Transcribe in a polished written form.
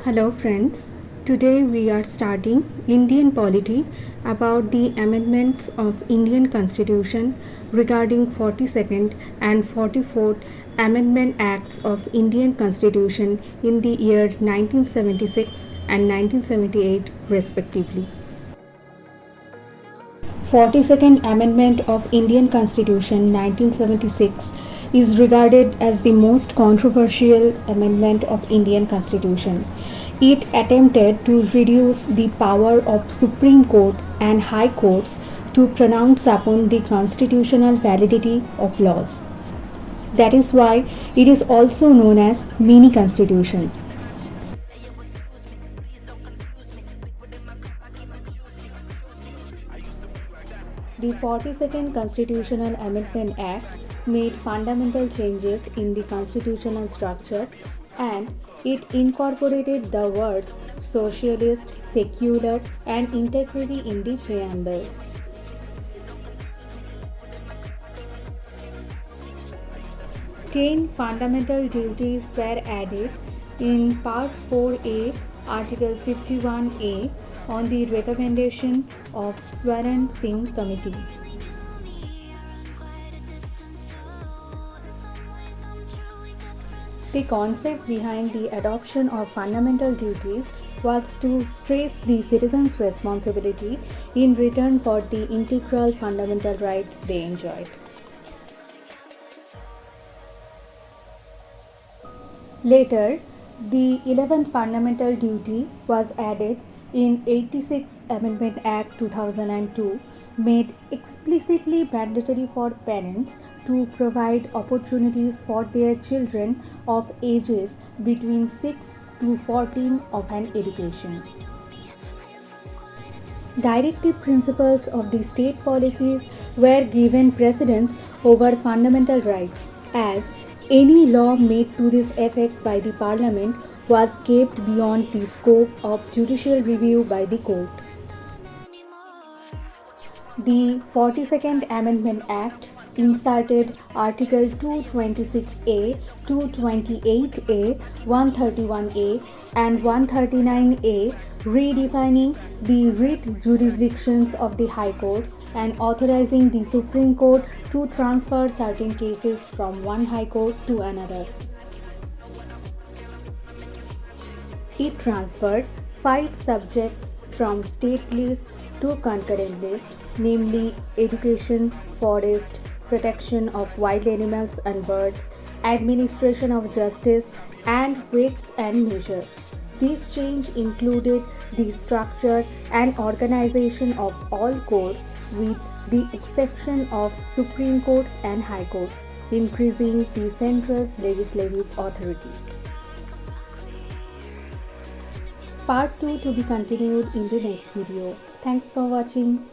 Hello friends, today we are starting Indian polity about the amendments of Indian Constitution regarding 42nd and 44th Amendment Acts of Indian Constitution in the year 1976 and 1978 respectively. 42nd Amendment of Indian Constitution 1976 is regarded as the most controversial amendment of Indian Constitution. It attempted to reduce the power of Supreme Court and High Courts to pronounce upon the constitutional validity of laws. That is why it is also known as mini constitution. The 42nd Constitutional Amendment Act made fundamental changes in the constitutional structure and it incorporated the words socialist, secular, and integrity in the preamble. Ten fundamental duties were added in Part 4A, Article 51A, on the recommendation of Swaran Singh Committee. The concept behind the adoption of fundamental duties was to stress the citizens' responsibility in return for the integral fundamental rights they enjoyed. Later, the 11th fundamental duty was added in 86th Amendment Act 2002, made explicitly mandatory for parents to provide opportunities for their children of ages between 6 to 14 of an education. Directive principles of the state policies were given precedence over fundamental rights, as any law made to this effect by the Parliament was kept beyond the scope of judicial review by the court. The 42nd Amendment Act inserted Article 226A, 228A, 131A, and 139A, redefining the writ jurisdictions of the High Courts and authorizing the Supreme Court to transfer certain cases from one High Court to another. It transferred 5 subjects from state list to concurrent list, namely education, forest, protection of wild animals and birds, administration of justice, and weights and measures. This change included the structure and organization of all courts with the exception of Supreme Courts and High Courts, increasing the central's legislative authority. Part 2 to be continued in the next video. Thanks for watching.